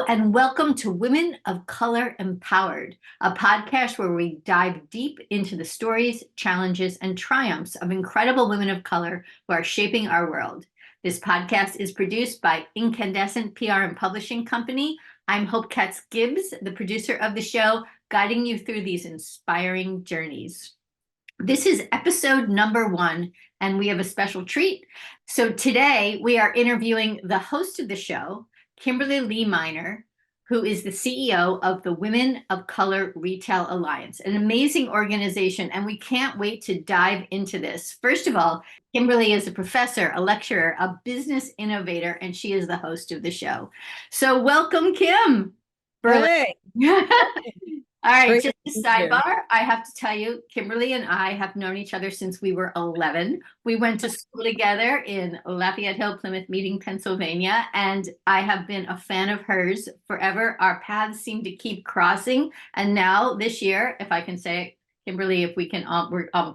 and welcome to Women of Color Empowered, a podcast where we dive deep into the stories, challenges, and triumphs of incredible women of color who are shaping our world. This podcast is produced by Inkandescent PR and Publishing Company. I'm Hope Katz Gibbs, the producer of the show, guiding you through these inspiring journeys. This is episode number 1, and we have a special treat. So today we are interviewing the host of the show, Kimberly Lee Minor, who is the CEO of the Women of Color Retail Alliance, an amazing organization, and we can't wait to dive into this. First of all, Kimberly is a professor, a lecturer, a business innovator, and she is the host of the show. So welcome, Kim. Hey. All right, Great just a sidebar. I have to tell you, Kimberly and I have known each other since we were 11. We went to school together in Lafayette Hill, Plymouth Meeting, Pennsylvania, and I have been a fan of hers forever. Our paths seem to keep crossing, and now this year, if I can say it, Kimberly, if we can,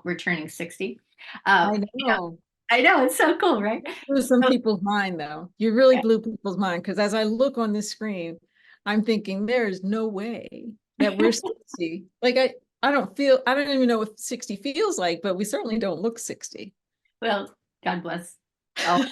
we're turning 60. I know. I know, it's so cool, right? Blew some people's mind, though. You really blew people's mind, because as I look on this screen, I'm thinking there is no way that we're 60. Like I don't even know what 60 feels like, but we certainly don't look 60. Well, God bless. Oh.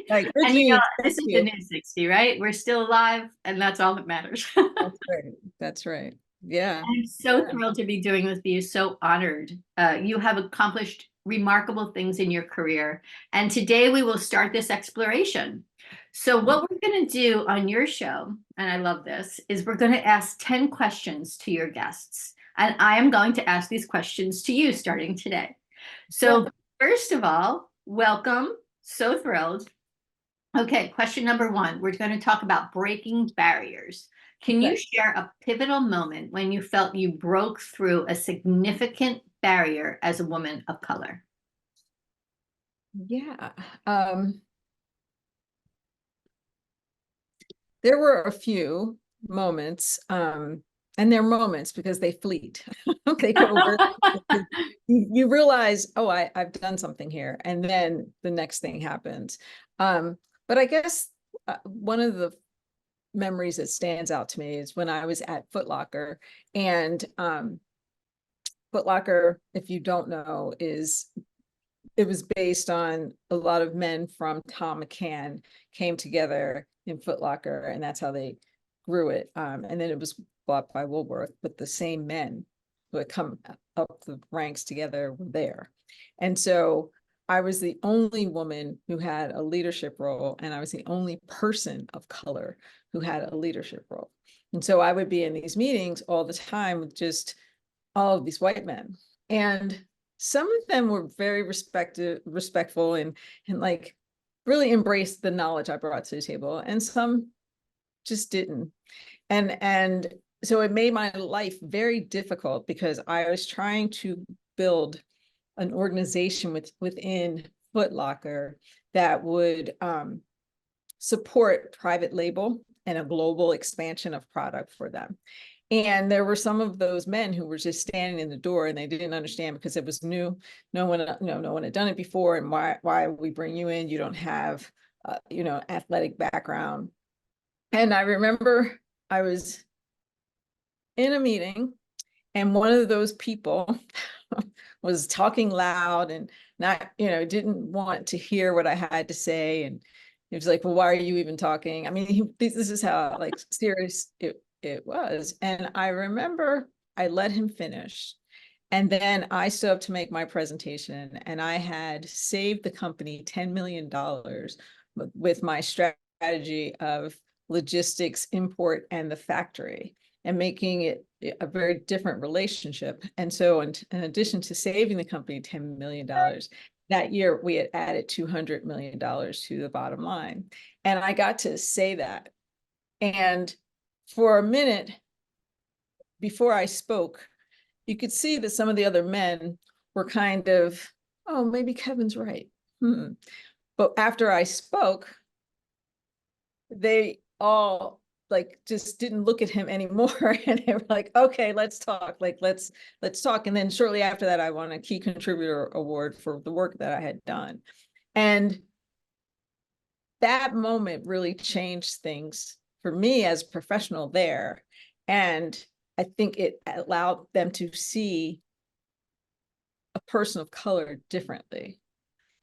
Like, and you know, this is the new 60, right? We're still alive, and that's all that matters. That's right. That's right. Yeah. I'm so thrilled to be doing this with you. So honored. You have accomplished remarkable things in your career. And today we will start this exploration. So what we're going to do on your show, and I love this, is we're going to ask 10 questions to your guests. And I am going to ask these questions to you starting today. So first of all, welcome. So thrilled. Okay, question number 1. We're going to talk about breaking barriers. Can you share a pivotal moment when you felt you broke through a significant barrier as a woman of color? Yeah. There were a few moments, and they're moments because they fleet. They go over. You realize, oh, I've done something here, and then the next thing happens. But I guess one of the memories that stands out to me is when I was at Foot Locker, and Foot Locker, if you don't know, it was based on a lot of men from Tom McCann came together in Foot Locker, and that's how they grew it. And then it was bought by Woolworth, but the same men who had come up the ranks together were there. And so I was the only woman who had a leadership role, and I was the only person of color who had a leadership role. And so I would be in these meetings all the time with just all of these white men. And some of them were very respectful and like really embraced the knowledge I brought to the table, and some just didn't. And so it made my life very difficult, because I was trying to build an organization within Foot Locker that would support private label and a global expansion of product for them. And there were some of those men who were just standing in the door, and they didn't understand because it was new. No one had done it before. And why we bring you in? You don't have, athletic background. And I remember I was in a meeting, and one of those people was talking loud and not, didn't want to hear what I had to say. And he was like, well, why are you even talking? I mean, this is how like serious it was. And I remember I let him finish. And then I stood up to make my presentation, and I had saved the company $10 million with my strategy of logistics, import, and the factory, and making it a very different relationship. And so in addition to saving the company $10 million, that year we had added $200 million to the bottom line. And I got to say that. And for a minute before I spoke, you could see that some of the other men were kind of, oh, maybe Kevin's right. But after I spoke, they all like just didn't look at him anymore, and they were like, okay, let's talk. Like let's talk. And then shortly after that, I won a key contributor award for the work that I had done. And that moment really changed things for me as a professional there. And I think it allowed them to see a person of color differently,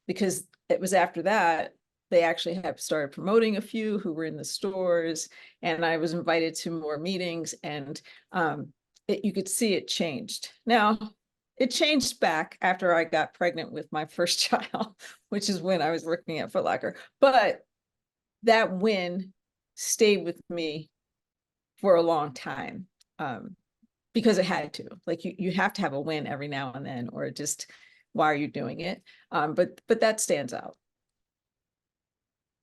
because it was after that they actually have started promoting a few who were in the stores, and I was invited to more meetings, and you could see it changed. Now, it changed back after I got pregnant with my first child, which is when I was working at Foot Locker. But that win stayed with me for a long time, because it had to. Like you have to have a win every now and then, or just why are you doing it? But that stands out.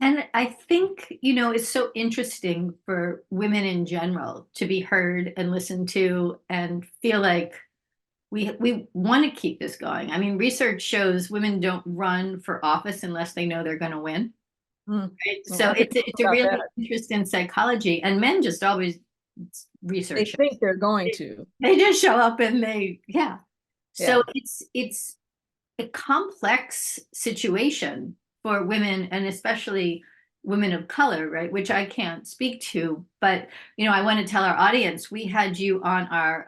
And I think, it's so interesting for women in general to be heard and listened to and feel like we want to keep this going. I mean, research shows women don't run for office unless they know they're going to win. Mm. Right? Well, So it's a really that. interest in psychology, and men just always They research. think they're going to. They just show up and yeah. So Yeah. it's a complex situation for women, and especially women of color, right? Which I can't speak to, but I want to tell our audience we had you on our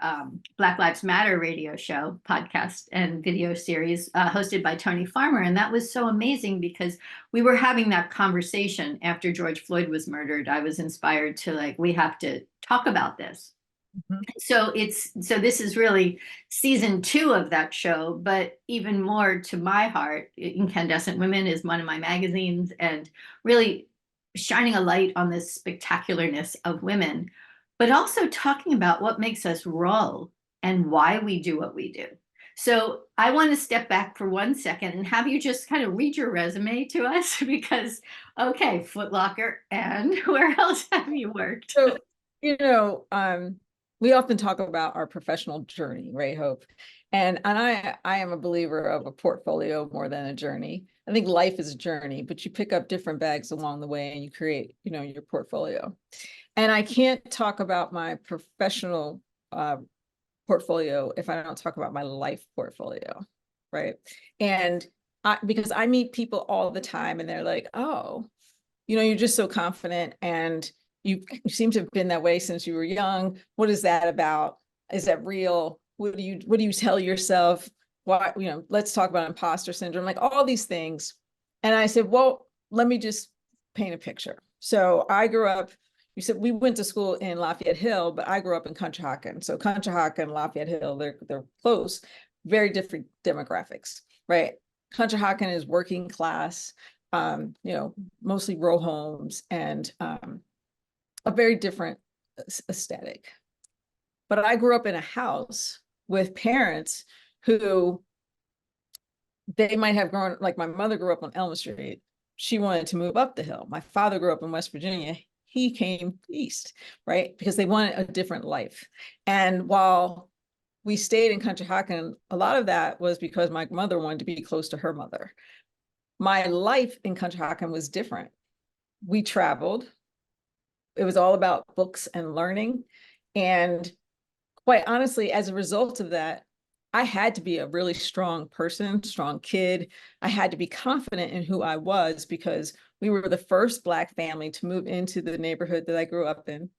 Black Lives Matter radio show, podcast, and video series hosted by Tony Farmer, and that was so amazing because we were having that conversation after George Floyd was murdered. I was inspired to we have to talk about this. Mhm. So this is really season 2 of that show, but even more to my heart, Incandescent Women is one of my magazines, and really shining a light on this spectacularness of women, but also talking about what makes us roll and why we do what we do. So I want to step back for 1 second and have you just kind of read your resume to us because, okay, Foot Locker, and where else have you worked? So, we often talk about our professional journey, right, Hope? And I am a believer of a portfolio more than a journey. I think life is a journey, but you pick up different bags along the way and you create, your portfolio. And I can't talk about my professional portfolio if I don't talk about my life portfolio, right? And because I meet people all the time and they're like, oh, you're just so confident, and you seem to have been that way since you were young. What is that about? Is that real? What do you tell yourself? Why, let's talk about imposter syndrome, like all these things. And I said, well, let me just paint a picture. So I grew up, you said we went to school in Lafayette Hill, but I grew up in Conshohocken. So Conshohocken and Lafayette Hill, they're close, very different demographics, right? Conshohocken is working class, mostly row homes, and a very different aesthetic. But I grew up in a house with parents who they might have grown, like my mother grew up on Elm Street. She wanted to move up the hill. My father grew up in West Virginia. He came east, right? Because they wanted a different life. And while we stayed in Conshohocken, a lot of that was because my mother wanted to be close to her mother. My life in Conshohocken was different. We traveled. It was all about books and learning. And quite honestly, as a result of that, I had to be a really strong person, strong kid. I had to be confident in who I was because we were the first Black family to move into the neighborhood that I grew up in,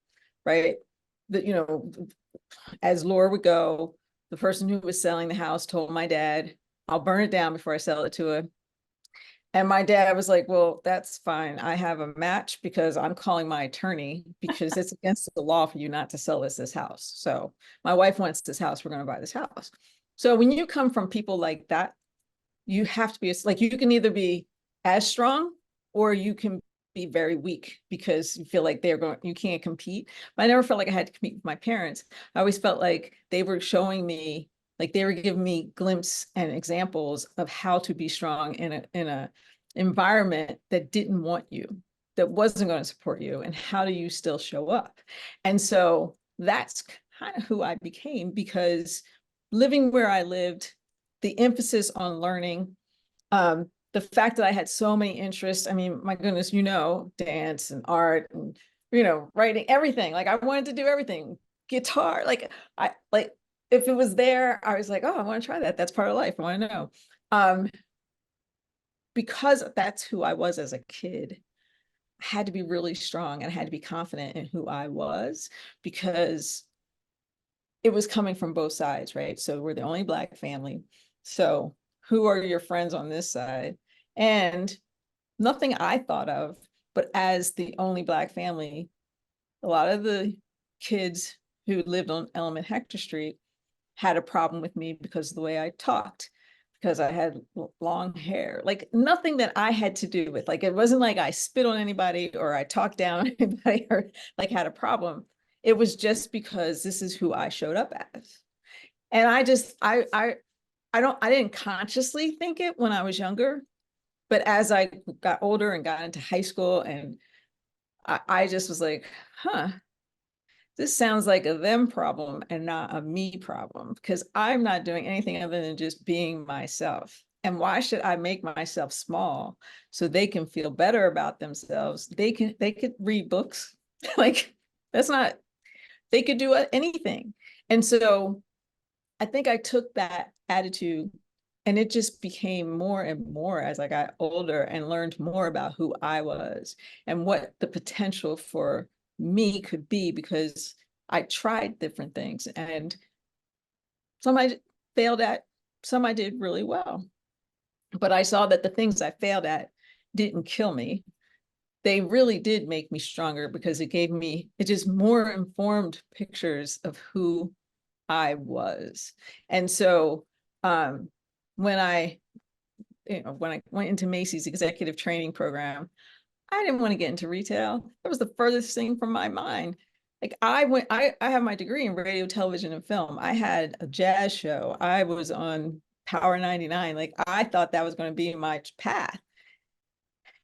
right? As lore would go, the person who was selling the house told my dad, I'll burn it down before I sell it to him. And my dad was like, well, that's fine. I have a match because I'm calling my attorney because it's against the law for you not to sell this house. So my wife wants this house. We're going to buy this house. So when you come from people like that, you have to be like, you can either be as strong or you can be very weak because you feel like you can't compete. But I never felt like I had to compete with my parents. I always felt like they were showing me, like they were giving me glimpses and examples of how to be strong in a environment that didn't want you, that wasn't going to support you, and how do you still show up? And so that's kind of who I became, because living where I lived, the emphasis on learning, the fact that I had so many interests. I mean, my goodness, dance and art and, writing, everything. Like I wanted to do everything. Guitar, if it was there, I was like, oh, I want to try that. That's part of life. I want to know. Because that's who I was as a kid, had to be really strong and I had to be confident in who I was, because it was coming from both sides, right? So we're the only Black family. So who are your friends on this side? And nothing I thought of, but as the only Black family, a lot of the kids who lived on Element Hector Street had a problem with me because of the way I talked, because I had long hair, like nothing that I had to do with. Like, it wasn't like I spit on anybody or I talked down on anybody or like had a problem. It was just because this is who I showed up as. And I didn't consciously think it when I was younger, but as I got older and got into high school, and I just was like, huh, this sounds like a them problem and not a me problem, because I'm not doing anything other than just being myself. And why should I make myself small so they can feel better about themselves? They could read books. Like, that's not, they could do anything. And so I think I took that attitude, and it just became more and more as I got older and learned more about who I was and what the potential for me could be, because I tried different things, and some I failed at, some I did really well. But I saw that the things I failed at didn't kill me. They really did make me stronger, because it just more informed pictures of who I was. And so when I went into Macy's executive training program, I didn't want to get into retail. It was the furthest thing from my mind. Like, I have my degree in radio, television, and film. I had a jazz show. I was on Power 99. Like, I thought that was going to be my path.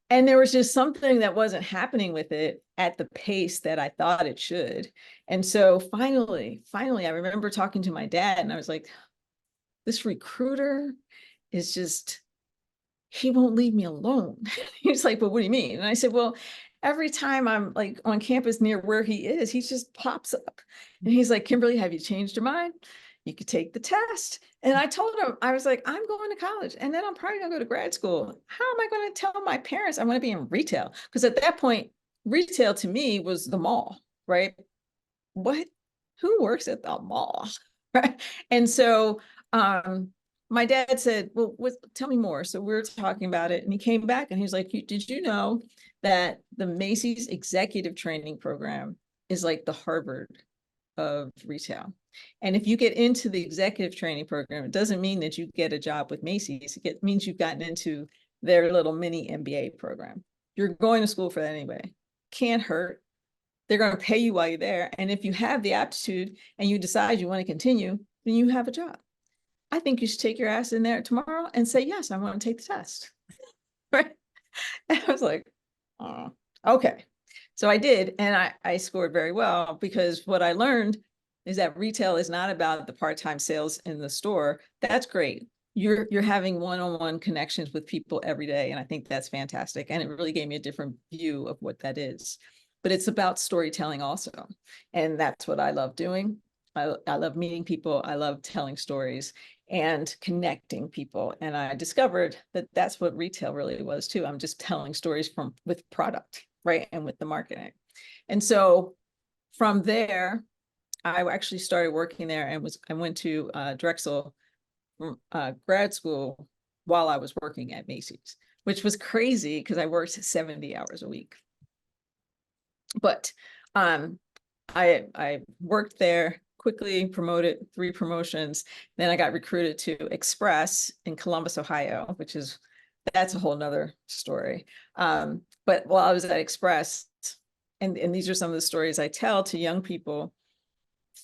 And there was just something that wasn't happening with it at the pace that I thought it should. And so finally, I remember talking to my dad, and I was like, this recruiter is just, he won't leave me alone. He's like, well, what do you mean? And I said, well, every time I'm like on campus near where he is, he just pops up. And he's like, Kimberly, have you changed your mind? You could take the test. And I told him, I was like, I'm going to college, and then I'm probably gonna go to grad school. How am I going to tell my parents I want to be in retail? Because at that point, retail to me was the mall, right? What? Who works at the mall? Right. And so my dad said, well, tell me more. So we were talking about it, and he came back and he was like, did you know that the Macy's executive training program is like the Harvard of retail? And if you get into the executive training program, it doesn't mean that you get a job with Macy's. It means you've gotten into their little mini MBA program. You're going to school for that anyway. Can't hurt. They're going to pay you while you're there. And if you have the aptitude and you decide you want to continue, then you have a job. I think you should take your ass in there tomorrow and say, yes, I want to take the test. Right. And I was like, oh, okay. So I did, and I scored very well, because what I learned is that retail is not about the part-time sales in the store. That's great. You're having one-on-one connections with people every day, and I think that's fantastic. And it really gave me a different view of what that is. But it's about storytelling also, and that's what I love doing. I love meeting people. I love telling stories and connecting people. And I discovered that that's what retail really was too. I'm just telling stories with product, right? And with the marketing. And so from there, I actually started working there, and I went to Drexel grad school while I was working at Macy's, which was crazy because I worked 70 hours a week. But I worked there, quickly promoted, 3 promotions. Then I got recruited to Express in Columbus, Ohio, that's a whole nother story. But while I was at Express, and these are some of the stories I tell to young people,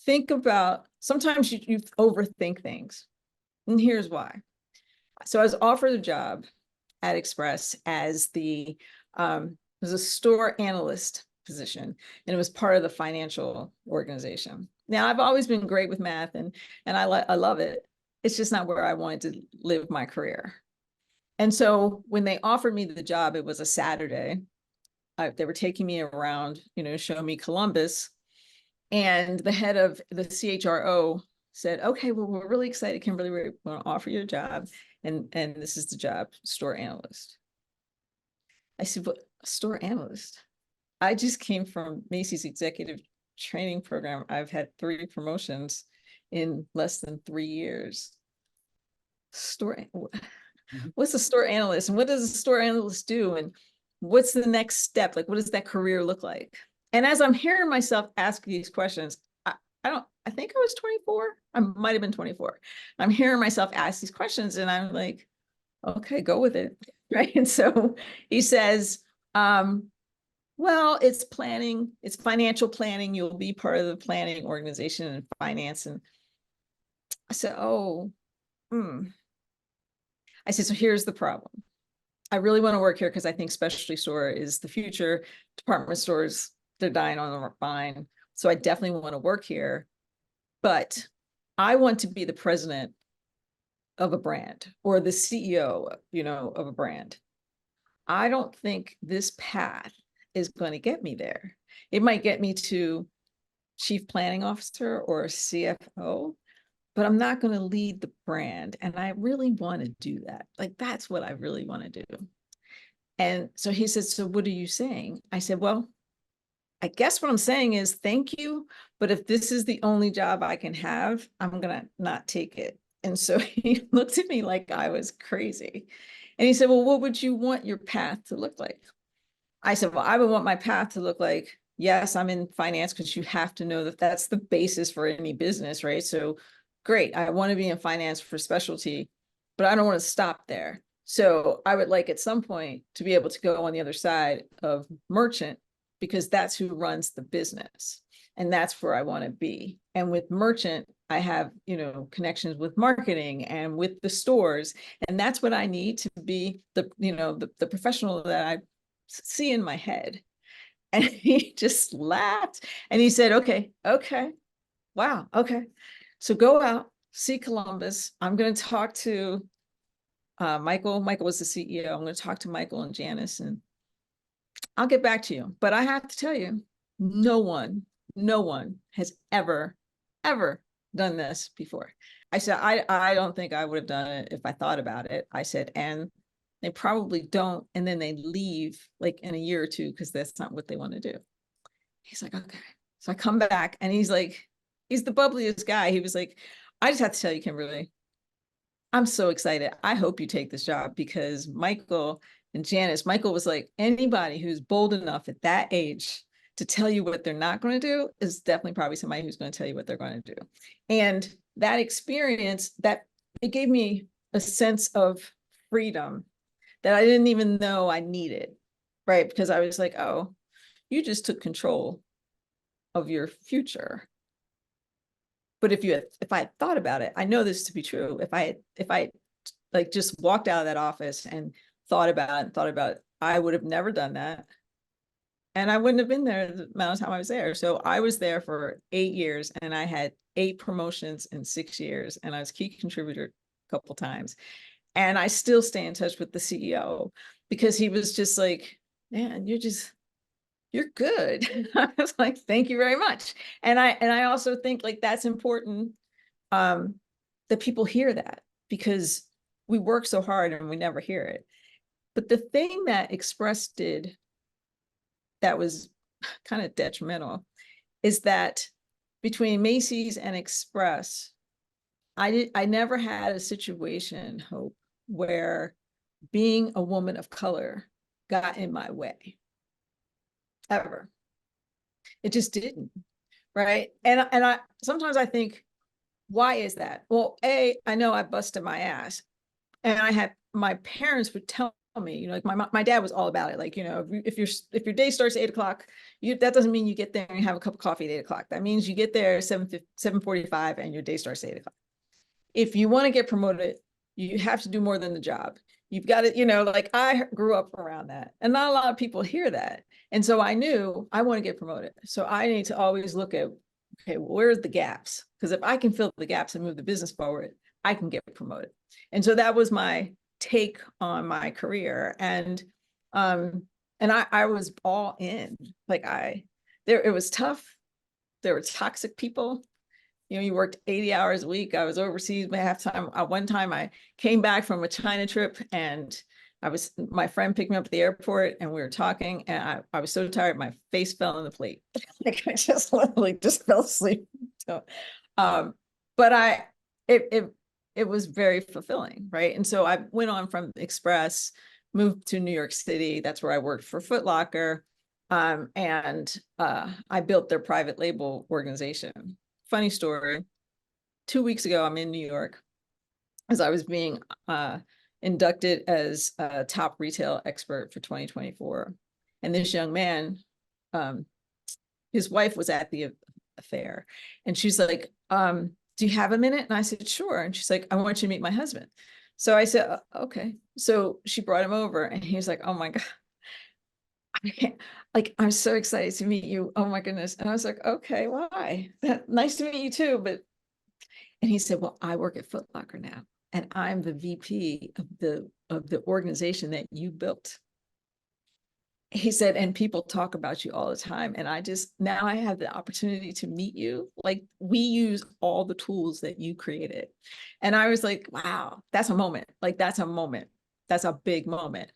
think about, sometimes you overthink things. And here's why. So I was offered a job at Express as a store analyst position, and it was part of the financial organization. Now, I've always been great with math, and I love it. It's just not where I wanted to live my career. And so when they offered me the job, it was a Saturday. They were taking me around, show me Columbus. And the head of the CHRO said, okay, well, we're really excited, Kimberly, we're going to offer you a job. And this is the job, store analyst. I said, but a store analyst? I just came from Macy's executive training program. I've had 3 promotions in less than 3 years. What's a store analyst, and what does a store analyst do? And what's the next step? Like, what does that career look like? And as I'm hearing myself ask these questions, I think I was 24. I might have been 24. I'm hearing myself ask these questions and I'm like, okay, go with it. Right. And so he says, well, it's planning, it's financial planning. You'll be part of the planning organization and finance. And I said, oh, I said, so here's the problem. I really want to work here because I think specialty store is the future. Department stores, they're dying on the vine. So I definitely want to work here. But I want to be the president of a brand or the CEO, of a brand. I don't think this path is going to get me there. It might get me to chief planning officer or CFO, but I'm not going to lead the brand. And I really want to do that. Like, that's what I really want to do. And so he said, so what are you saying? I said, well, I guess what I'm saying is thank you, but if this is the only job I can have, I'm going to not take it. And so he looked at me like I was crazy. And he said, well, what would you want your path to look like? I said, well, I would want my path to look like, yes, I'm in finance because you have to know that that's the basis for any business, right? So great, I want to be in finance for specialty, but I don't want to stop there. So I would like at some point to be able to go on the other side of merchant, because that's who runs the business. And that's where I want to be. And with merchant, I have, connections with marketing and with the stores. And that's what I need to be the professional that I see in my head. And he just laughed and he said, okay, wow, okay. So go out, see Columbus. I'm going to talk to Michael. Michael was the CEO. I'm going to talk to Michael and Janice and I'll get back to you. But I have to tell you, no one has ever done this before. I said, I don't think I would have done it if I thought about it. I said, and they probably don't. And then they leave like in a year or two because that's not what they want to do. He's like, okay. So I come back and he's like, he's the bubbliest guy. He was like, I just have to tell you, Kimberly, I'm so excited. I hope you take this job because Michael and Janice, Michael was like, anybody who's bold enough at that age to tell you what they're not going to do is definitely probably somebody who's going to tell you what they're going to do. And that experience, that it gave me a sense of freedom that I didn't even know I needed, right? Because I was like, oh, you just took control of your future. But if I had thought about it, I know this to be true. If I like just walked out of that office and thought about it, I would have never done that. And I wouldn't have been there the amount of time I was there. So I was there for 8 years and I had 8 promotions in 6 years and I was key contributor a couple of times. And I still stay in touch with the CEO because he was just like, man, you're good. I was like, thank you very much. And I also think like that's important that people hear that because we work so hard and we never hear it. But the thing that Express did that was kind of detrimental is that between Macy's and Express, I never had a situation, Hope, where being a woman of color got in my way. Ever. It just didn't. Right. And I sometimes I think, why is that? Well, I know I busted my ass. And I had my parents would tell me, like my dad was all about it. Like, if your day starts at 8:00, that doesn't mean you get there and have a cup of coffee at 8:00. That means you get there at 7:45 and your day starts at 8:00. If you want to get promoted, you have to do more than the job. You've got to, like I grew up around that and not a lot of people hear that. And so I knew I want to get promoted. So I need to always look at, okay, well, where's the gaps? Because if I can fill the gaps and move the business forward, I can get promoted. And so that was my take on my career. And I was all in. Like it was tough. There were toxic people. You worked 80 hours a week. I was overseas by half time. One time I came back from a China trip and my friend picked me up at the airport and we were talking, and I was so tired, my face fell on the plate. Like I just literally just fell asleep. So, but it was very fulfilling, right? And so I went on from Express, moved to New York City. That's where I worked for Foot Locker. And I built their private label organization. Funny story. 2 weeks ago, I'm in New York as I was being inducted as a top retail expert for 2024. And this young man, his wife was at the affair, and she's like, do you have a minute? And I said, sure. And she's like, I want you to meet my husband. So I said, okay. So she brought him over, and he was like, oh my God, I can't, like, I'm so excited to meet you. Oh my goodness. And I was like, okay, why? Nice to meet you too. And he said, well, I work at Foot Locker now, and I'm the VP of the organization that you built. He said, and people talk about you all the time. And now I have the opportunity to meet you. Like, we use all the tools that you created. And I was like, wow, that's a moment. Like, that's a moment. That's a big moment.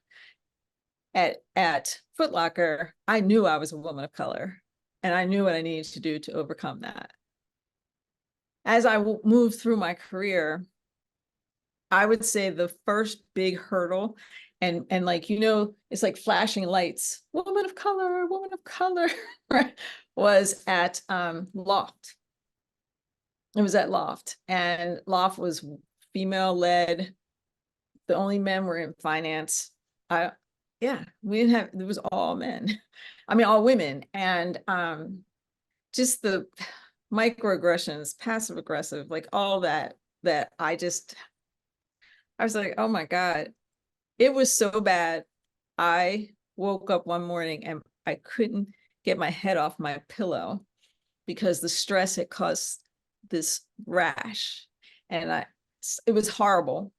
At Foot Locker, I knew I was a woman of color, and I knew what I needed to do to overcome that. As I moved through my career, I would say the first big hurdle, and like, it's like flashing lights, woman of color, right, was at Loft. It was at Loft, and Loft was female led. The only men were in finance. We didn't have, it was all men. I mean, all women. And just the microaggressions, passive aggressive, like all that I was like, oh my God, it was so bad. I woke up one morning and I couldn't get my head off my pillow because the stress had caused this rash. And it was horrible.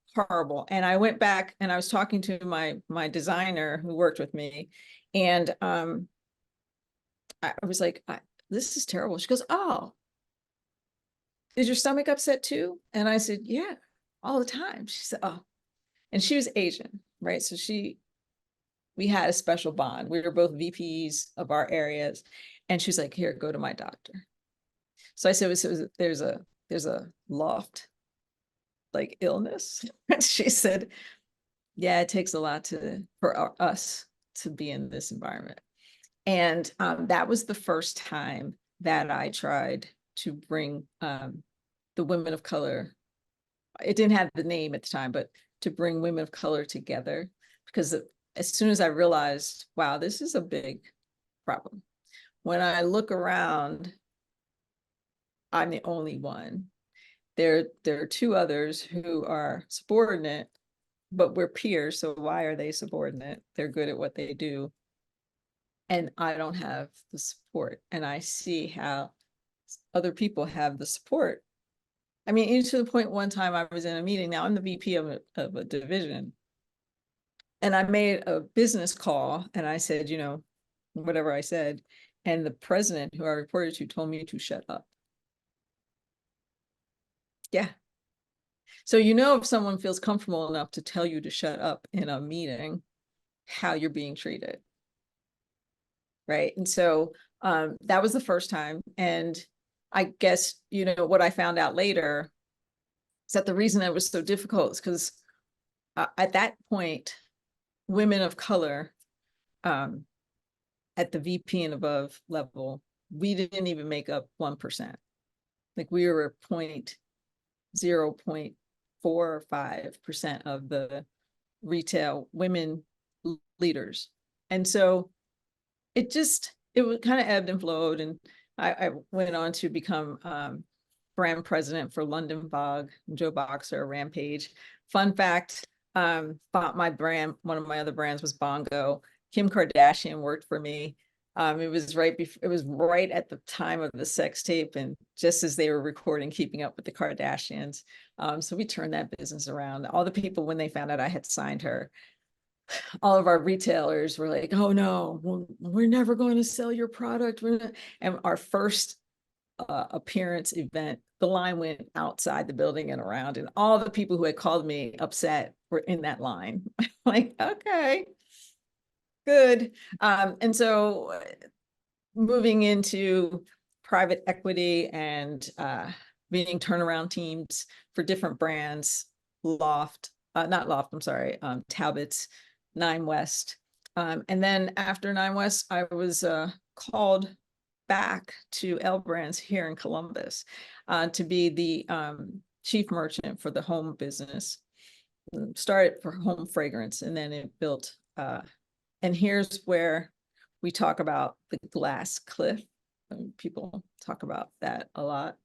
And I went back and I was talking to my designer who worked with me. And I was like, this is terrible. She goes, oh, is your stomach upset too? And I said, yeah, all the time. She said, oh, and she was Asian, right? So we had a special bond. We were both VPs of our areas. And she's like, here, go to my doctor. So I said, there's a Loft like illness. She said, yeah, it takes a lot for us to be in this environment. And that was the first time that I tried to bring the women of color. It didn't have the name at the time, but to bring women of color together, because as soon as I realized, wow, this is a big problem. When I look around, I'm the only one. There are two others who are subordinate, but we're peers. So why are they subordinate? They're good at what they do. And I don't have the support. And I see how other people have the support. I mean, even to the point one time I was in a meeting. Now I'm the VP of a division. And I made a business call and I said, whatever I said. And the president who I reported to told me to shut up. Yeah. So, if someone feels comfortable enough to tell you to shut up in a meeting, how you're being treated. Right. And so that was the first time. And I guess, what I found out later is that the reason that was so difficult is because at that point, women of color at the VP and above level, we didn't even make up 1%. Like we were 0.45% of the retail women leaders. And so it was kind of ebbed and flowed. And I went on to become brand president for London Vogue, Joe Boxer, Rampage. Fun fact, my brand, one of my other brands was Bongo. Kim Kardashian worked for me. It was right at the time of the sex tape, and just as they were recording Keeping Up with the Kardashians. So we turned that business around. All the people, when they found out I had signed her, all of our retailers were like, oh no, we're never going to sell your product. And our first appearance event, the line went outside the building and around, and all the people who had called me upset were in that line. Like, okay, good. And so moving into private equity and being turnaround teams for different brands, not Loft, I'm sorry, Talbot's, Nine West. And then after Nine West, I was called back to L Brands here in Columbus to be the chief merchant for the home business. Started for home fragrance, and then it built. And here's where we talk about the glass cliff. People talk about that a lot.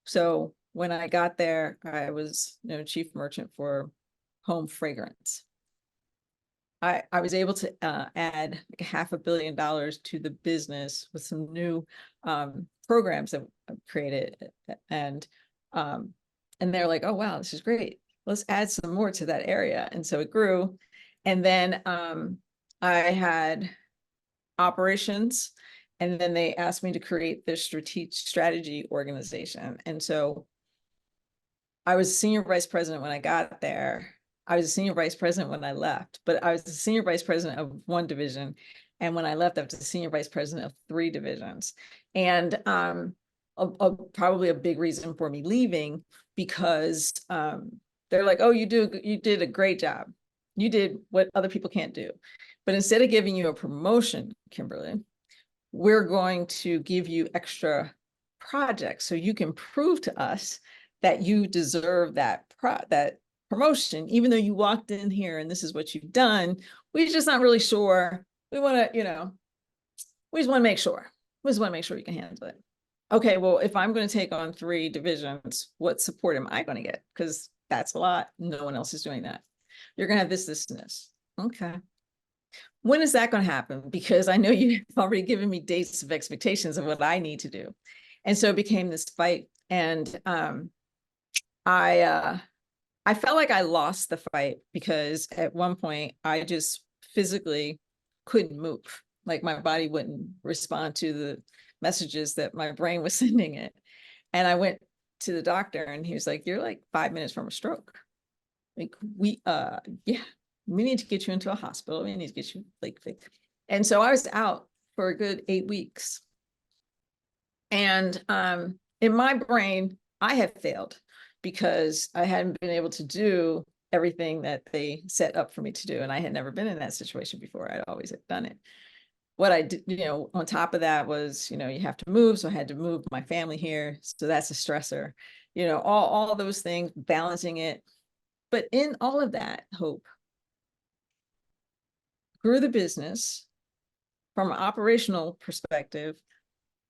So when I got there, I was, chief merchant for home fragrance. I was able to add like $500 million to the business with some new programs that I've created, and they're like, oh wow, this is great. Let's add some more to that area, and so it grew. And then I had operations, and then they asked me to create this strategy organization, and so I was senior vice president when I got there. I was a senior vice president when I left, but I was the senior vice president of one division. And when I left, I was the senior vice president of 3 divisions. And probably a big reason for me leaving, because they're like, oh, you did a great job. You did what other people can't do. But instead of giving you a promotion, Kimberly, we're going to give you extra projects so you can prove to us that you deserve that promotion, even though you walked in here and this is what you've done. We're just not really sure. We want to, we just want to make sure. We just want to make sure you can handle it. Okay, well, if I'm going to take on 3 divisions, what support am I going to get? Because that's a lot. No one else is doing that. You're going to have this, and this. Okay. When is that going to happen? Because I know you've already given me dates of expectations of what I need to do. And so it became this fight. And I felt like I lost the fight, because at one point I just physically couldn't move. Like my body wouldn't respond to the messages that my brain was sending it. And I went to the doctor, and he was like, you're like 5 minutes from a stroke. Like we need to get you into a hospital. We need to get you like fixed. And so I was out for a good 8 weeks. And in my brain, I had failed, because I hadn't been able to do everything that they set up for me to do. And I had never been in that situation before. I'd always done it. What I did, on top of that was, you have to move. So I had to move my family here. So that's a stressor, all those things, balancing it. But in all of that, Hope, grew the business. From an operational perspective,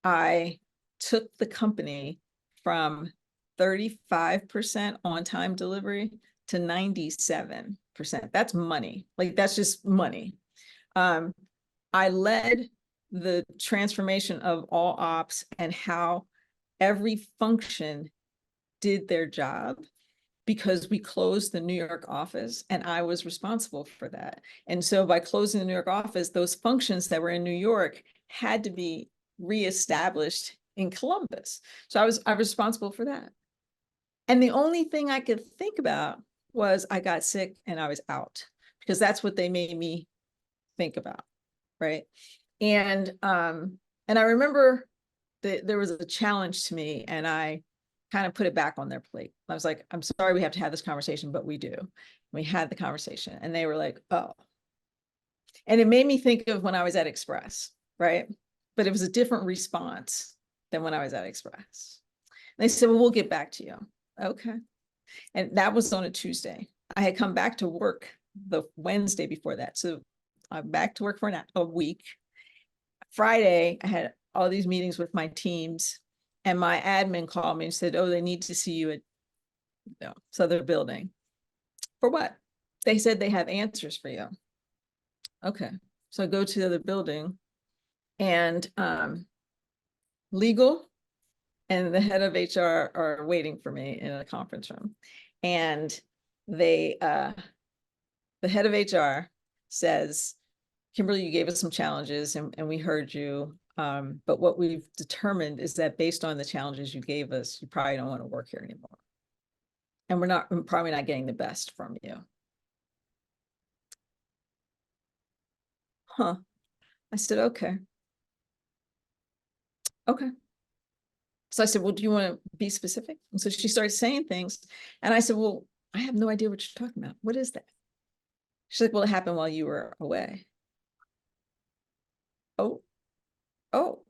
I took the company from 35% on-time delivery to 97%. That's money. Like, that's just money. I led the transformation of all ops and how every function did their job, because we closed the New York office, and I was responsible for that. And so by closing the New York office, those functions that were in New York had to be reestablished in Columbus. So I was responsible for that. And the only thing I could think about was I got sick and I was out, because that's what they made me think about, right? And I remember that there was a challenge to me, and I kind of put it back on their plate. I was like, I'm sorry we have to have this conversation, but we do. We had the conversation, and they were like, oh. And it made me think of when I was at Express, right? But it was a different response than when I was at Express. And they said, well, we'll get back to you. Okay. And that was on a Tuesday. I had come back to work the Wednesday before that. So I'm back to work for a week. Friday, I had all these meetings with my teams, and my admin called me and said, oh, they need to see you at Southern Building. For what? They said they have answers for you. Okay. So I go to the other building, and legal and the head of HR are waiting for me in a conference room. And the head of HR says, Kimberly, you gave us some challenges, and we heard you. But what we've determined is that based on the challenges you gave us, you probably don't want to work here anymore. And we're probably not getting the best from you. Huh. I said, okay. Okay. So I said, well, do you want to be specific? And so she started saying things. And I said, well, I have no idea what you're talking about. What is that? She's like, well, it happened while you were away. Oh,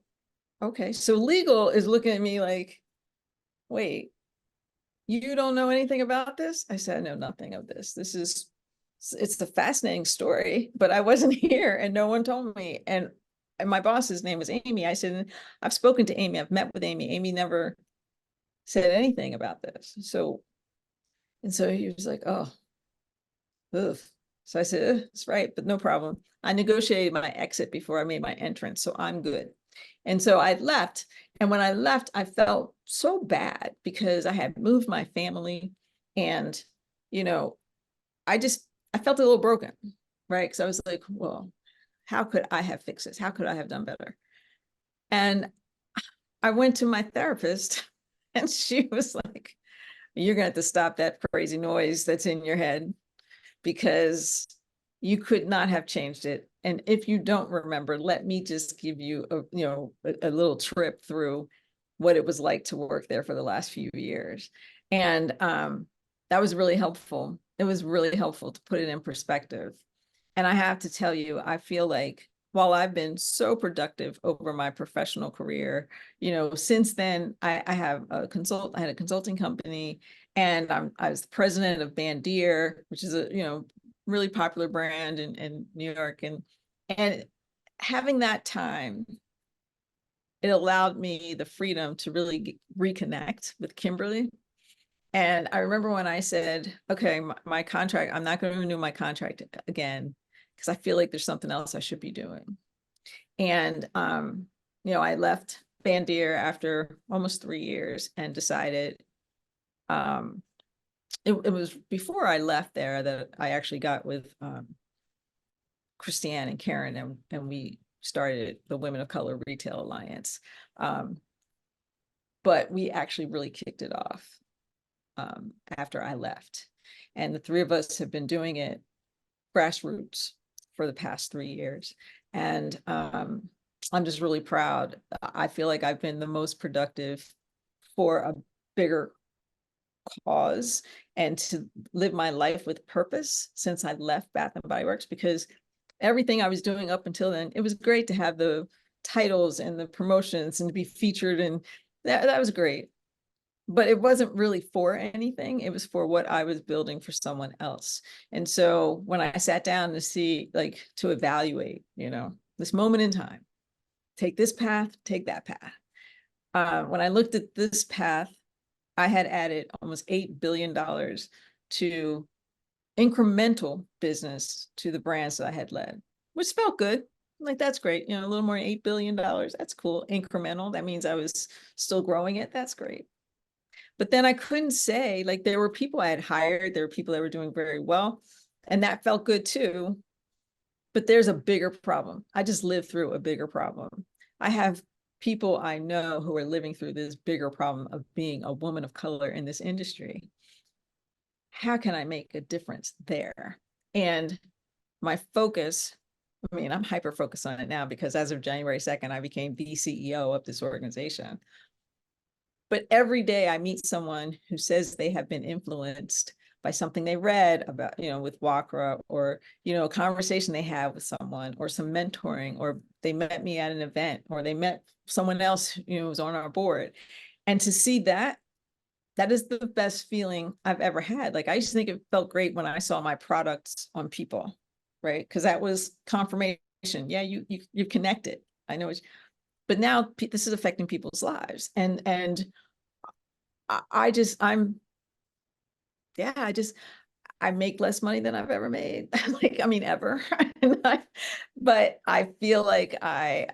okay. So legal is looking at me like, wait, you don't know anything about this? I said, I know nothing of this. It's a fascinating story, but I wasn't here and no one told me. And my boss's name was Amy. I said, I've spoken to Amy. I've met with Amy. Amy never said anything about this. So he was like, oh, ugh. So I said, that's right, but no problem. I negotiated my exit before I made my entrance, so I'm good. And so I left. And when I left, I felt so bad because I had moved my family and, I felt a little broken, right? Because I was like, well, how could I have fixed this? How could I have done better? And I went to my therapist and she was like, you're going to have to stop that crazy noise that's in your head because you could not have changed it. And if you don't remember, let me just give you a little trip through what it was like to work there for the last few years. And that was really helpful. It was really helpful to put it in perspective. And I have to tell you, I feel like while I've been so productive over my professional career, since then I had a consulting company, and I was the president of Bandier, which is a really popular brand in New York, and having that time, it allowed me the freedom to really reconnect with Kimberly. And I remember when I said, okay, my contract, I'm not going to renew my contract again because I feel like there's something else I should be doing. And, I left Bandier after almost 3 years and decided, it was before I left there that I actually got with Christiane and Karen, and we started the Women of Color Retail Alliance. But we actually really kicked it off after I left. And the three of us have been doing it grassroots for the past 3 years. And I'm just really proud. I feel like I've been the most productive for a bigger cause and to live my life with purpose since I left Bath and Body Works, because everything I was doing up until then, it was great to have the titles and the promotions and to be featured, and that was great. But it wasn't really for anything. It was for what I was building for someone else. And so when I sat down to see, like, to evaluate, this moment in time, take this path, take that path. When I looked at this path, I had added almost $8 billion to incremental business to the brands that I had led, which felt good. Like, that's great. A little more than $8 billion. That's cool. Incremental. That means I was still growing it. That's great. But then I couldn't say, like, there were people I had hired, there were people that were doing very well, and that felt good too. But there's a bigger problem. I just lived through a bigger problem. I have people I know who are living through this bigger problem of being a woman of color in this industry. How can I make a difference there? And my focus, I'm hyper focused on it now because as of January 2nd, I became the CEO of this organization. But every day I meet someone who says they have been influenced by something they read about, with Wakra, or, a conversation they had with someone, or some mentoring, or they met me at an event, or they met someone else, who was on our board. And to see that is the best feeling I've ever had. Like, I used to think it felt great when I saw my products on people, right? Because that was confirmation. Yeah, you connected. I know it's, but now this is affecting people's lives. And I make less money than I've ever made. Like, ever. But I feel like I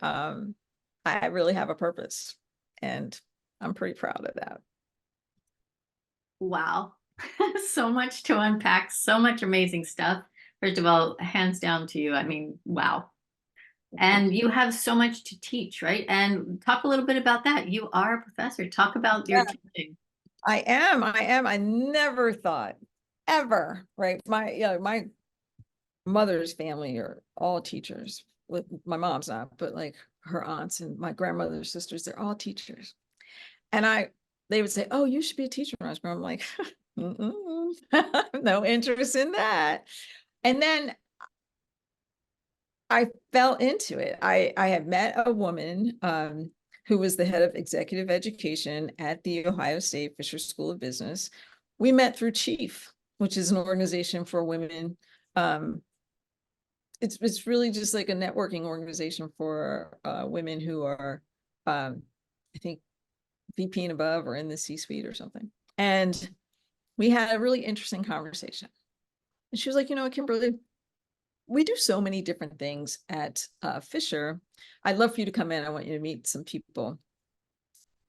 really have a purpose, and I'm pretty proud of that. Wow. So much to unpack, so much amazing stuff. First of all, hands down to you. Wow. And you have so much to teach, right? And talk a little bit about that. You are a professor. Talk about your teaching. I am. I never thought ever, right? My mother's family are all teachers. With my mom's not, but like her aunts and my grandmother's sisters, they're all teachers. And they would say, "Oh, you should be a teacher." And I'm like, no interest in that. And then I fell into it. I had met a woman who was the head of executive education at the Ohio State Fisher School of Business. We met through Chief, which is an organization for women. It's really just like a networking organization for women who are, I think, VP and above or in the C-suite or something. And we had a really interesting conversation. And she was like, Kimberly, we do so many different things at Fisher. I'd love for you to come in. I want you to meet some people.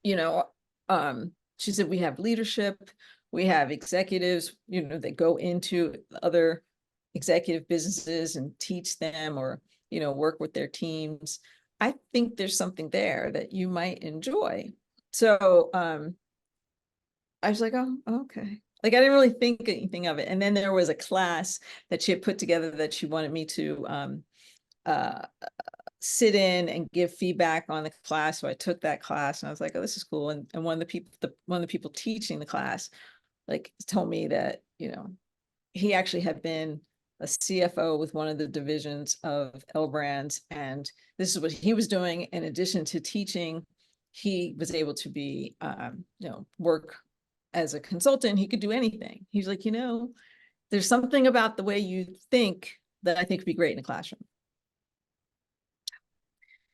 She said, we have leadership, we have executives, that go into other executive businesses and teach them or, work with their teams. I think there's something there that you might enjoy. So I was like, oh, okay. Like, I didn't really think anything of it. And then there was a class that she had put together that she wanted me to sit in and give feedback on the class. So I took that class and I was like, oh, this is cool. And one of the people teaching the class, like, told me that, he actually had been a CFO with one of the divisions of L Brands. And this is what he was doing. In addition to teaching, he was able to be, work as a consultant. He could do anything. He's like, there's something about the way you think that I think would be great in a classroom.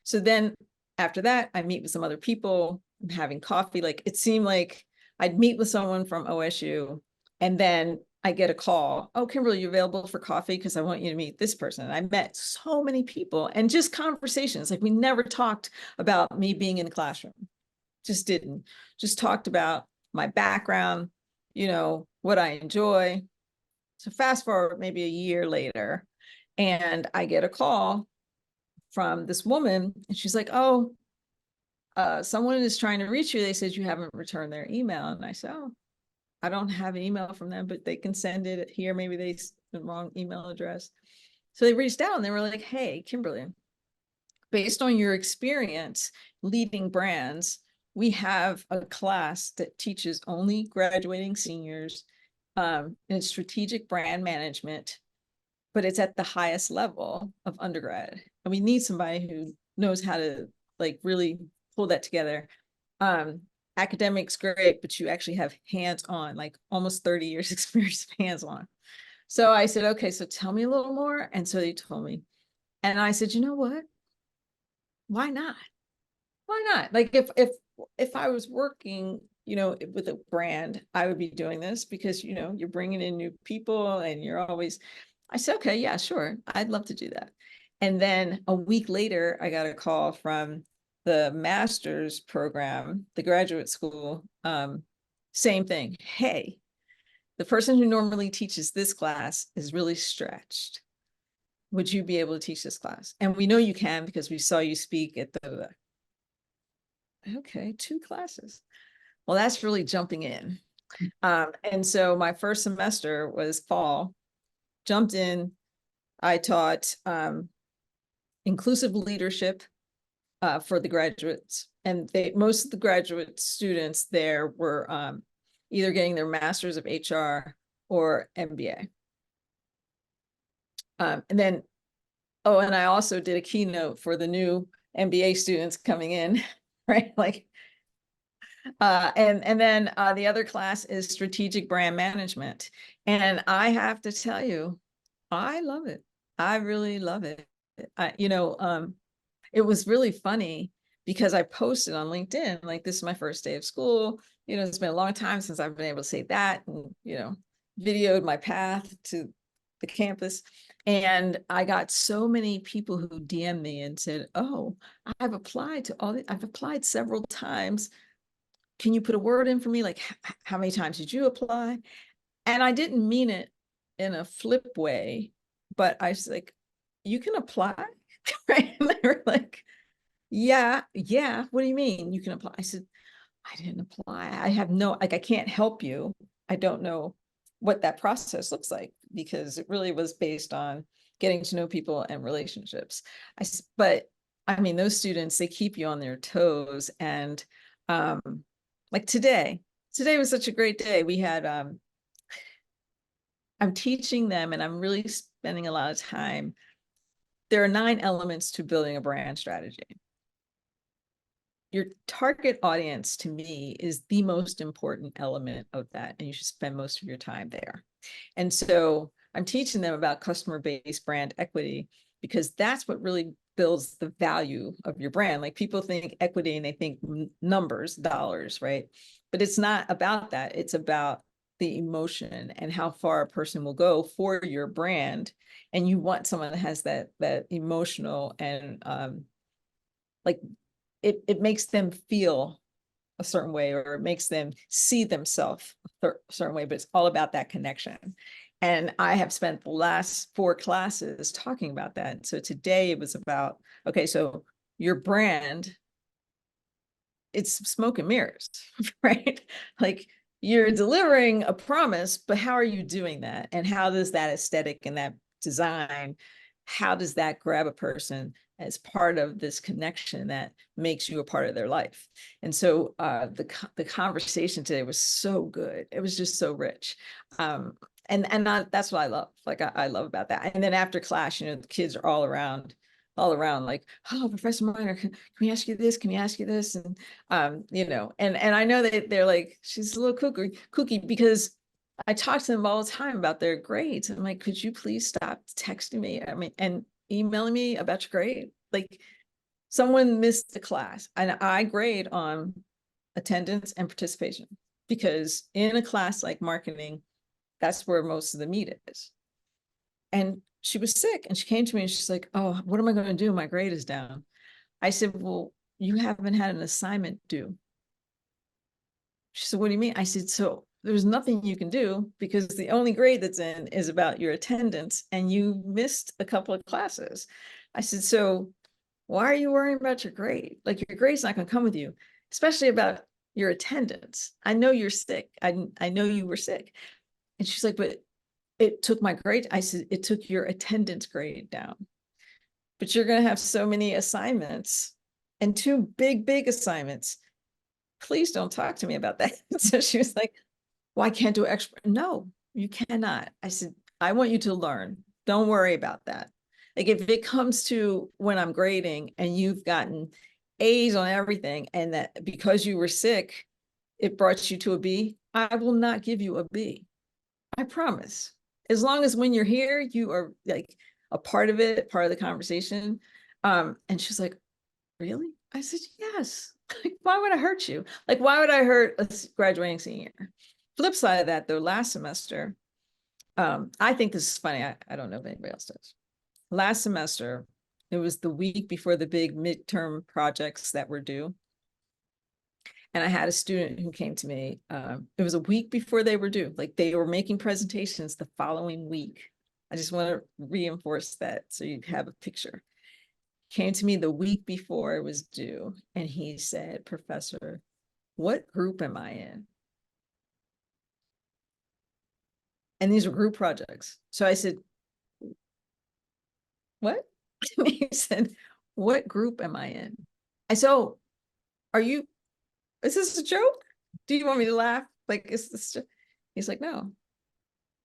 So then after that, I meet with some other people, I'm having coffee. Like, it seemed like I'd meet with someone from OSU and then I get a call. Oh, Kimberly, you available for coffee? Because I want you to meet this person. And I met so many people and just conversations. Like, we never talked about me being in the classroom. Just didn't. Just talked about my background, what I enjoy. So fast forward maybe a year later, and I get a call from this woman, and she's like, oh, someone is trying to reach you. They said you haven't returned their email. And I said, oh, I don't have an email from them, but they can send it here. Maybe they the wrong email address. So they reached out and they were like, hey, Kimberly, based on your experience leading brands, we have a class that teaches only graduating seniors in strategic brand management, but it's at the highest level of undergrad. And we need somebody who knows how to like really pull that together. Academics, great, but you actually have hands-on, like almost 30 years experience of hands-on. So I said, okay, so tell me a little more. And so they told me. And I said, you know what? Why not? Why not? Like, if I was working, with a brand, I would be doing this because, you're bringing in new people and you're always, I said, okay, yeah, sure. I'd love to do that. And then a week later, I got a call from the master's program, the graduate school, same thing. Hey, the person who normally teaches this class is really stretched. Would you be able to teach this class? And we know you can because we saw you speak at the, okay, 2 classes. Well, that's really jumping in. And so my first semester was fall, jumped in. I taught inclusive leadership for the graduates. And most of the graduate students there were either getting their master's of HR or MBA. And then, oh, and I also did a keynote for the new MBA students coming in, right? Like, and then the other class is strategic brand management. And I have to tell you, I love it. I really love it. It was really funny because I posted on LinkedIn, like, this is my first day of school. It's been a long time since I've been able to say that, and, videoed my path to the campus. And I got so many people who DM'd me and said, oh, I've applied several times. Can you put a word in for me? Like, how many times did you apply? And I didn't mean it in a flip way, but I was like, you can apply. Right. And they were like, yeah, what do you mean you can apply? I said, I didn't apply. I have no, like, I can't help you. I don't know what that process looks like, because it really was based on getting to know people and relationships. But I mean, those students, they keep you on their toes. And like today was such a great day. We had, I'm teaching them, and I'm really spending a lot of time. There are 9 elements to building a brand strategy. Your target audience, to me, is the most important element of that, and you should spend most of your time there. And so I'm teaching them about customer-based brand equity, because that's what really builds the value of your brand. Like, people think equity and they think numbers, dollars, right? But it's not about that. It's about the emotion and how far a person will go for your brand. And you want someone that has that emotional and like, it makes them feel a certain way, or it makes them see themselves a certain way, but it's all about that connection. And I have spent the last 4 classes talking about that. So today it was about, okay, so your brand, it's smoke and mirrors, right? Like, you're delivering a promise, but how are you doing that? And how does that aesthetic and that design, how does that grab a person as part of this connection that makes you a part of their life? And so the conversation today was so good. It was just so rich. And that's what I love. Like, I love about that. And then after class, the kids are all around like, oh, Professor Minor, can we ask you this? Can we ask you this? And and I know that they're like, she's a little kooky, because I talk to them all the time about their grades. I'm like, could you please stop texting me? I mean, and emailing me about your grade. Like, someone missed the class, and I grade on attendance and participation, because in a class like marketing, that's where most of the meat is. And she was sick, and she came to me and she's like, oh, what am I going to do? My grade is down. I said, well, you haven't had an assignment due. She said, what do you mean? I said, so there's nothing you can do, because the only grade that's in is about your attendance, and you missed a couple of classes. I said, so why are you worrying about your grade? Like, your grade's not going to come with you, especially about your attendance. I know you're sick. I know you were sick. And she's like, but it took my grade. I said, it took your attendance grade down. But you're going to have so many assignments, and 2 big assignments. Please don't talk to me about that. So she was like, well, I can't do extra. No, you cannot. I said, I want you to learn. Don't worry about that. Like, if it comes to when I'm grading and you've gotten A's on everything, and that because you were sick, it brought you to a B, I will not give you a B. I promise. As long as when you're here, you are like a part of it, part of the conversation. And she's like, really? I said, yes. Like, why would I hurt you? Like, why would I hurt a graduating senior? Flip side of that, though, last semester, I think this is funny. I don't know if anybody else does. Last semester, it was the week before the big midterm projects that were due. And I had a student who came to me. It was a week before they were due. Like, they were making presentations the following week. I just want to reinforce that so you have a picture. Came to me the week before it was due, and he said, Professor, what group am I in? And these were group projects. So I said, what? And he said, what group am I in? I said, oh, is this a joke? Do you want me to laugh? Like, is this? He's like, no.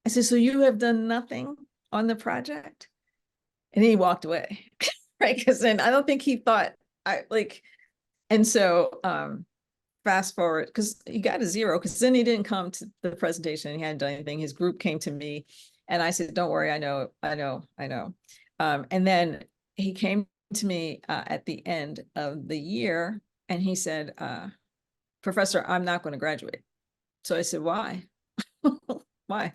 I said, so you have done nothing on the project? And he walked away, right? Because then I don't think he thought and so fast forward, because he got a 0, because then he didn't come to the presentation. He hadn't done anything. His group came to me, and I said, don't worry, I know. And then he came to me at the end of the year, and he said, Professor, I'm not going to graduate. So I said, why? Why?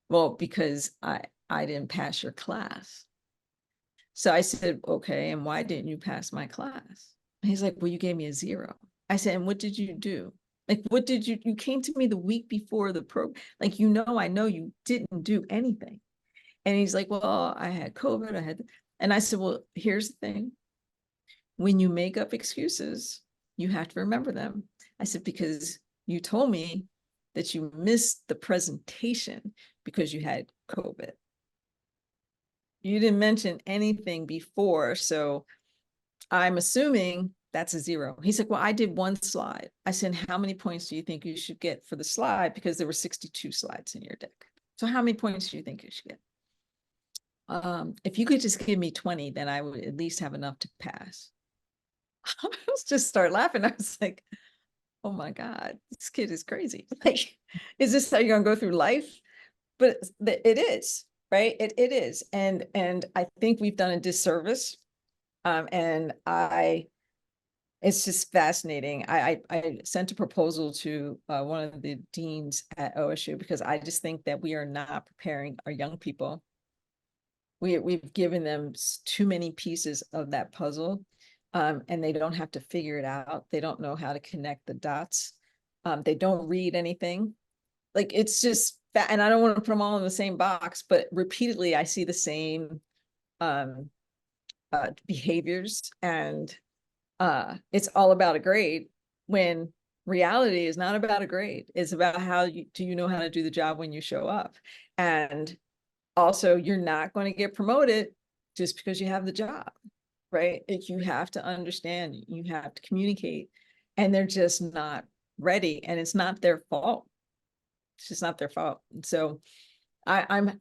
Well, because I didn't pass your class. So I said, okay, and why didn't you pass my class? And he's like, well, you gave me a 0. I said, and what did you do? Like, what did you came to me the week before the program. Like, I know you didn't do anything. And he's like, well, I had COVID. And I said, well, here's the thing. When you make up excuses, you have to remember them. I said, because you told me that you missed the presentation because you had COVID. You didn't mention anything before, so I'm assuming that's a 0. He's like, well, I did 1 slide. I said, how many points do you think you should get for the slide? Because there were 62 slides in your deck. So how many points do you think you should get? If you could just give me 20, then I would at least have enough to pass. I was just start laughing. I was like, oh my God, this kid is crazy. Like, is this how you're gonna go through life? But it is, right? It is. And I think we've done a disservice. And it's just fascinating. I sent a proposal to one of the deans at OSU because I just think that we are not preparing our young people. We've given them too many pieces of that puzzle, and they don't have to figure it out. They don't know how to connect the dots. They don't read anything. Like, it's just that, and I don't want to put them all in the same box, but repeatedly I see the same behaviors, and it's all about a grade when reality is not about a grade. It's about how do you know how to do the job when you show up. And also, you're not going to get promoted just because you have the job, right? You have to understand, you have to communicate, and they're just not ready, and it's not their fault. It's just not their fault. And so I'm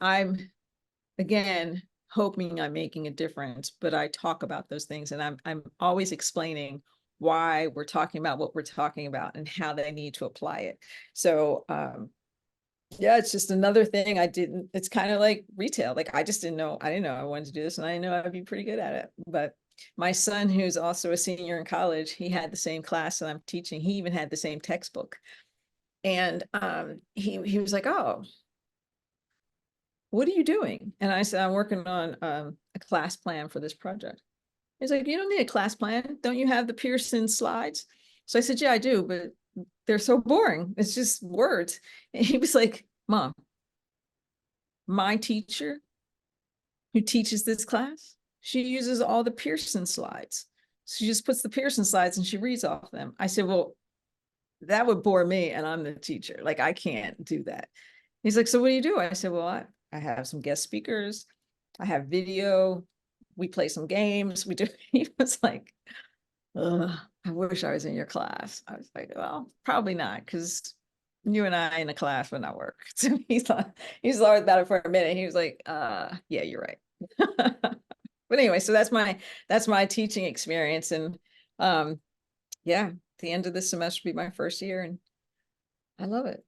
again hoping I'm making a difference, but I talk about those things, and I'm always explaining why we're talking about what we're talking about and how they need to apply it. So yeah, it's just another thing I didn't, it's kind of like retail. Like, I didn't know I wanted to do this, and I know I'd be pretty good at it. But my son, who's also a senior in college, he had the same class that I'm teaching. He even had the same textbook. And he was like, oh, what are you doing? And I said, I'm working on a class plan for this project. He's like, you don't need a class plan. Don't you have the Pearson slides? So I said, yeah, I do, but they're so boring. It's just words. And he was like, Mom, my teacher who teaches this class, she uses all the Pearson slides. She just puts the Pearson slides and she reads off them. I said, well, that would bore me, and I'm the teacher. Like, I can't do that. He's like, so what do you do? I said, well, I have some guest speakers. I have video. We play some games. We do. He was like, ugh, I wish I was in your class. I was like, well, probably not, because you and I in a class would not work. So he's thought about it for a minute. He was like, yeah, you're right. But anyway, so that's my teaching experience. And yeah, the end of this semester will be my first year, and I love it.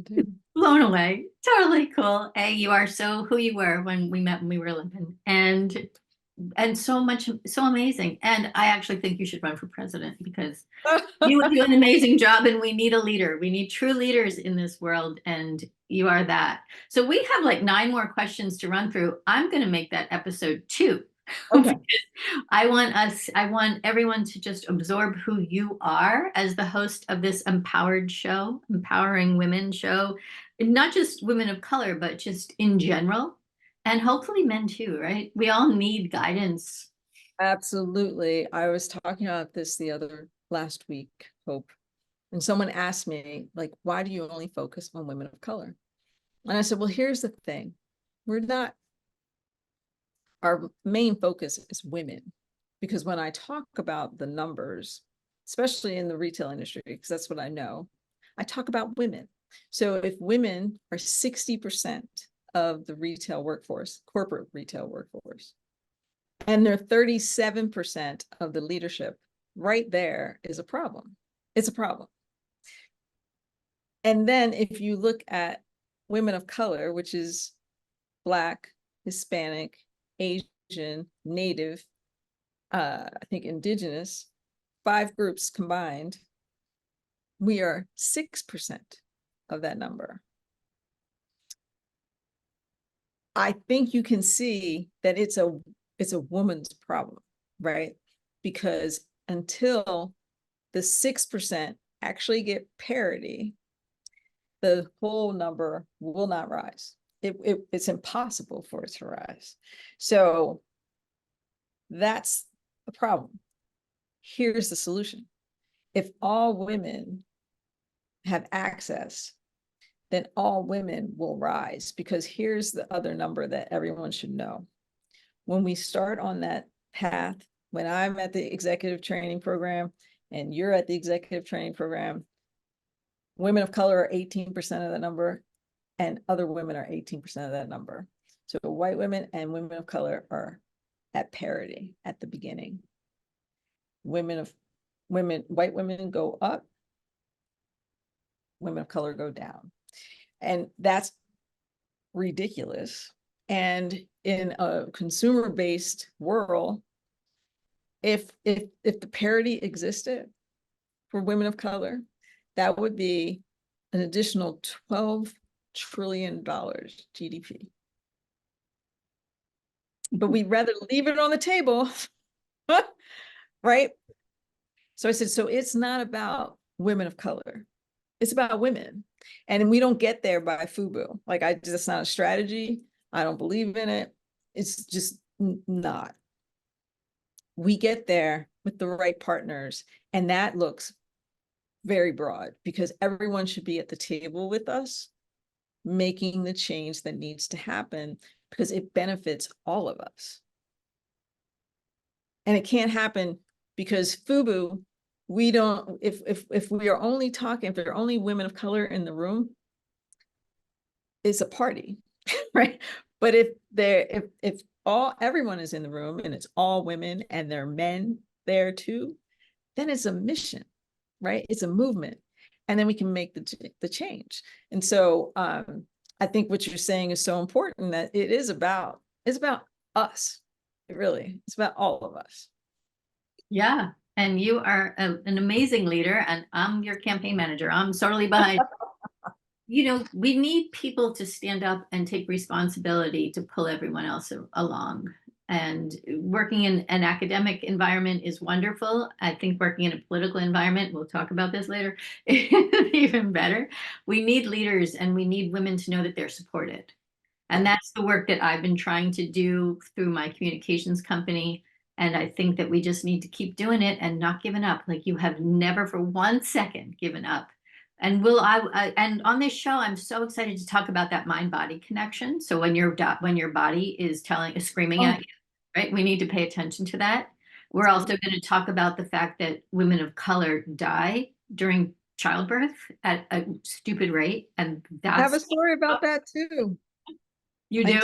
I do. Blown away. Totally cool. You are so who you were when we met when we were 11, and so much, so amazing. And I actually think you should run for president, because you do an amazing job, and we need a leader. We need true leaders in this world, and you are that. So we have like 9 more questions to run through. I'm going to make that episode 2. Okay. I want everyone to just absorb who you are as the host of this empowered show, empowering women show, not just women of color, but just in general, and hopefully men too, right? We all need guidance. Absolutely. I was talking about this the last week, Hope, and someone asked me, like, why do you only focus on women of color? And I said, well, here's the thing. Our main focus is women, because when I talk about the numbers, especially in the retail industry, because that's what I know, I talk about women. So if women are 60% of the retail workforce, corporate retail workforce, and they're 37% of the leadership, right there is a problem. It's a problem. And then if you look at women of color, which is Black, Hispanic, Asian, Native, I think Indigenous, 5 groups combined, we are 6% of that number. I think you can see that it's a woman's problem, right? Because until the 6% actually get parity, the whole number will not rise. it's impossible for it to rise. So that's the problem. Here's the solution. If all women have access, then all women will rise, because here's the other number that everyone should know. When we start on that path, when I'm at the executive training program and you're at the executive training program, women of color are 18% of the number, and other women are 18% of that number. So white women and women of color are at parity at the beginning. White women go up, women of color go down. And that's ridiculous. And in a consumer-based world, if the parity existed for women of color, that would be an additional $12 trillion GDP. But we'd rather leave it on the table, right? So I said, so it's not about women of color. It's about women. And we don't get there by FUBU. Like, that's not a strategy. I don't believe in it. It's just not. We get there with the right partners. And that looks very broad, because everyone should be at the table with us, making the change that needs to happen, because it benefits all of us. And it can't happen because FUBU, we don't, if we are only talking, if there are only women of color in the room, it's a party, right? But if everyone is in the room and it's all women and there are men there too, then it's a mission, right? It's a movement, and then we can make the change. And so I think what you're saying is so important, that it's about us. It's about all of us. Yeah. And you are an amazing leader, and I'm your campaign manager. I'm totally behind. We need people to stand up and take responsibility to pull everyone else along. And working in an academic environment is wonderful. I think working in a political environment, we'll talk about this later, is even better. We need leaders, and we need women to know that they're supported. And that's the work that I've been trying to do through my communications company. And I think that we just need to keep doing it and not giving up. Like, you have never for 1 second given up. And and on this show, I'm so excited to talk about that mind-body connection. So when your body is screaming at you, right? We need to pay attention to that. We're also going to talk about the fact that women of color die during childbirth at a stupid rate. And I have a story about that too. You do?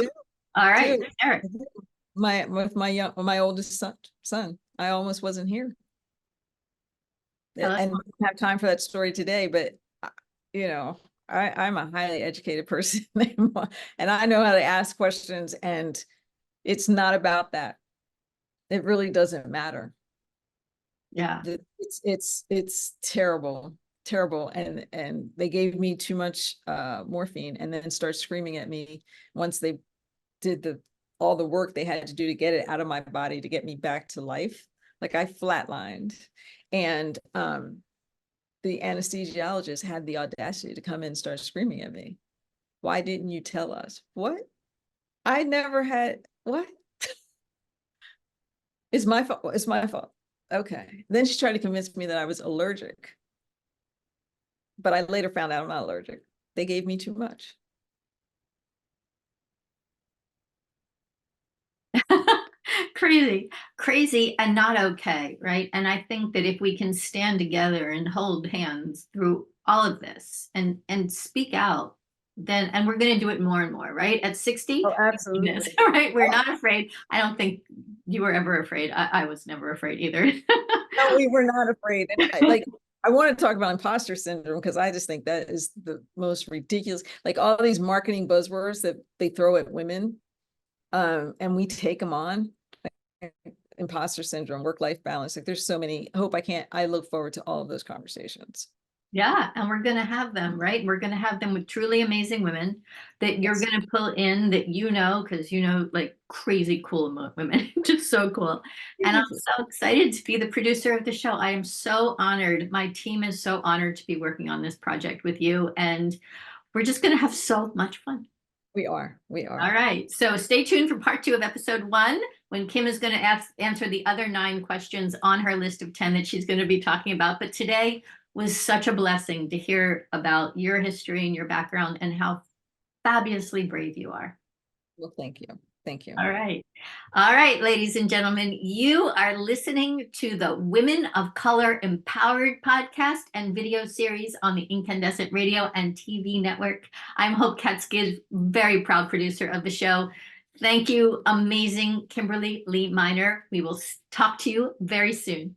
All right. Eric. With my oldest son, I almost wasn't here. And I don't have time for that story today, but I'm a highly educated person, and I know how to ask questions, and it's not about that. It really doesn't matter. Yeah. It's terrible. And they gave me too much morphine, and then start screaming at me once they did all the work they had to do to get it out of my body to get me back to life. Like, I flatlined, and the anesthesiologist had the audacity to come in and start screaming at me. Why didn't you tell us? What? I never had, what? It's my fault. It's my fault. Okay. Then she tried to convince me that I was allergic. But I later found out I'm not allergic. They gave me too much. Crazy and not okay, right? And I think that if we can stand together and hold hands through all of this and speak out, then, and we're going to do it more and more, right? At 60, oh, absolutely, right? We're not afraid. I don't think you were ever afraid. I was never afraid either. No, we were not afraid. And I want to talk about imposter syndrome, because I just think that is the most ridiculous. Like, all these marketing buzzwords that they throw at women, and we take them on. Imposter syndrome, work-life balance. Like, there's so many. I look forward to all of those conversations. Yeah, and we're going to have them, right? We're going to have them with truly amazing women that you're going to pull in, that because like crazy cool women, just so cool. And I'm so excited to be the producer of the show. I am so honored. My team is so honored to be working on this project with you, and we're just going to have so much fun. We are. All right. So stay tuned for part 2 of episode 1, when Kim is going to answer the other 9 questions on her list of 10 that she's going to be talking about. But today was such a blessing to hear about your history and your background and how fabulously brave you are. Well, thank you. Thank you. All right. All right, ladies and gentlemen, you are listening to the Women of Color Empowered podcast and video series on the Inkandescent Radio and TV network. I'm Hope Katz, Gibbs, very proud producer of the show. Thank you, amazing Kimberly Lee Minor. We will talk to you very soon.